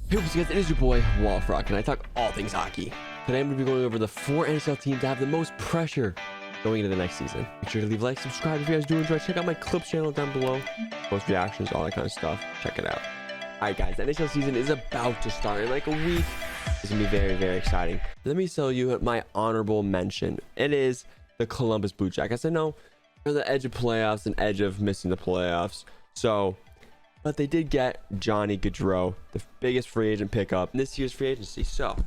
Hey, what's up, guys? It is your boy Wolfrock, and I talk all things hockey. Today I'm going to be going over the 4 NHL teams that have the most pressure going into the next season. Make sure to leave a like, subscribe if you guys do enjoy. Check out my clips channel down below. Post reactions, all that kind of stuff. Check it out. Alright guys, the NHL season is about to start in like a week. It's going to be very, very exciting. Let me tell you my honorable mention. It is the Columbus Blue Jackets. I know they're the edge of playoffs and edge of missing the playoffs. But they did get Johnny Gaudreau, the biggest free agent pickup in this year's free agency. So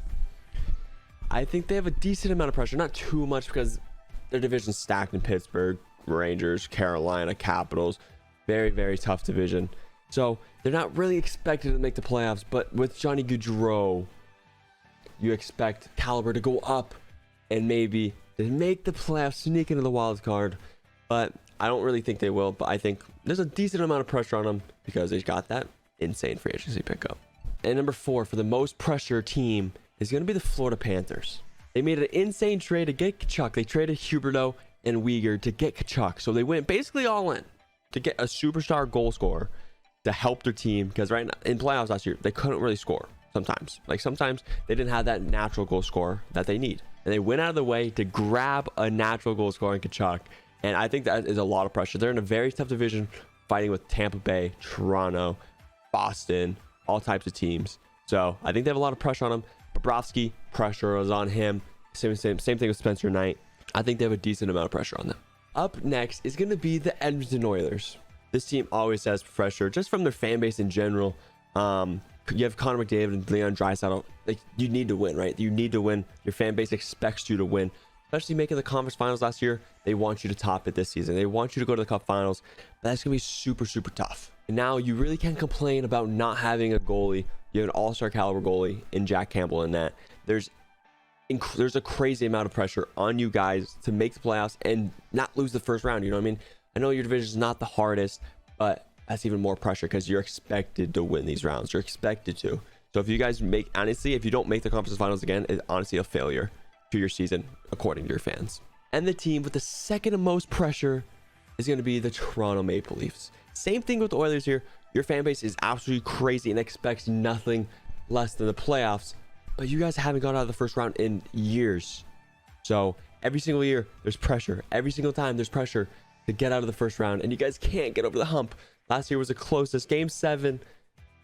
I think they have a decent amount of pressure, not too much because their division's stacked in Pittsburgh, Rangers, Carolina, Capitals. Very, very tough division. So they're not really expected to make the playoffs, but with Johnny Gaudreau, you expect caliber to go up and maybe to make the playoffs, sneak into the wild card. But I don't really think they will, but I think there's a decent amount of pressure on them because they got that insane free agency pickup. And number 4 for the most pressure team is going to be the Florida Panthers. They made an insane trade to get Tkachuk. They traded Huberdeau and Weegar to get Tkachuk. So they went basically all in to get a superstar goal scorer to help their team, because right now in playoffs last year, they couldn't really score sometimes. Like sometimes they didn't have that natural goal scorer that they need. And they went out of the way to grab a natural goal scorer in Tkachuk. And I think that is a lot of pressure. They're in a very tough division, fighting with Tampa Bay, Toronto, Boston, all types of teams. So I think they have a lot of pressure on them. Bobrovsky, pressure is on him. Same thing with Spencer Knight. I think they have a decent amount of pressure on them. Up next is going to be the Edmonton Oilers. This team always has pressure, just from their fan base in general. You have Connor McDavid and Leon Draisaitl. Like, you need to win, right? You need to win. Your fan base expects you to win. Especially making the conference finals last year, they want you to top it this season. They want you to go to the cup finals. But that's going to be super, super tough. And now you really can't complain about not having a goalie. You have an all-star caliber goalie in Jack Campbell in that. There's a crazy amount of pressure on you guys to make the playoffs and not lose the first round. You know what I mean? I know your division is not the hardest, but that's even more pressure because you're expected to win these rounds. You're expected to. So if you guys honestly, if you don't make the conference finals again, it's honestly a failure to your season according to your fans. And the team with the second most pressure is going to be the Toronto Maple Leafs. Same thing with the Oilers here. Your fan base is absolutely crazy and expects nothing less than the playoffs, but you guys haven't got out of the first round in years. So every single year there's pressure. Every single time there's pressure to get out of the first round, and you guys can't get over the hump. Last year was the closest. Game 7,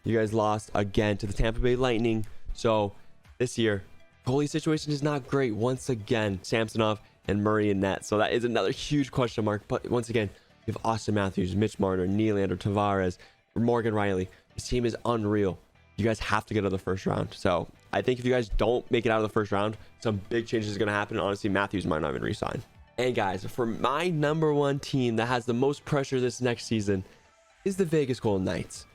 you guys lost again to the Tampa Bay Lightning. So this year, goalie situation is not great once again. Samsonov and Murray in net, so that is another huge question mark. But once again, you have Austin Matthews, Mitch Marner, Nylander, Tavares, Morgan Riley. This team is unreal. You guys have to get out of the first round. So I think if you guys don't make it out of the first round, some big changes are going to happen. Honestly, Matthews might not even resign. And guys, for my number 1 team that has the most pressure this next season is the Vegas Golden Knights.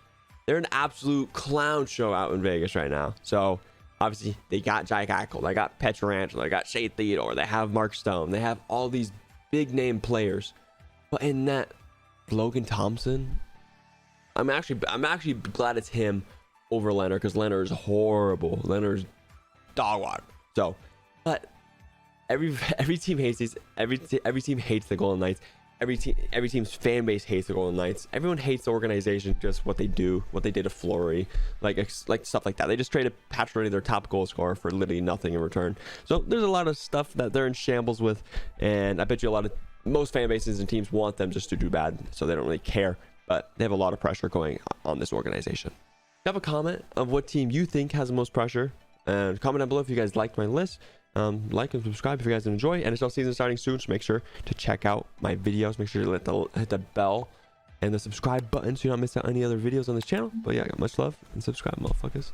They're an absolute clown show out in Vegas right now. So obviously, they got Jack Eichel, they got Pietrangelo, they got Shea Theodore, they have Mark Stone, they have all these big name players. But in that, Logan Thompson, I'm actually glad it's him over Leonard, because Leonard is horrible. Leonard's dog water. So, but every team hates these. Every team hates the Golden Knights. Every team's fan base hates the Golden Knights. Everyone hates the organization, just what they do, what they did to Fleury, like stuff like that. They just traded Patrick, their top goal scorer, for literally nothing in return. So there's a lot of stuff that they're in shambles with, and I bet you most fan bases and teams want them just to do bad, so they don't really care. But they have a lot of pressure going on this organization. Have a comment of what team you think has the most pressure, and comment down below if you guys liked my list. Like and subscribe if you guys enjoy. NHL season starting soon, so make sure to check out my videos. Make sure to hit the bell and the subscribe button so you don't miss out any other videos on this channel. But yeah, much love and subscribe, motherfuckers.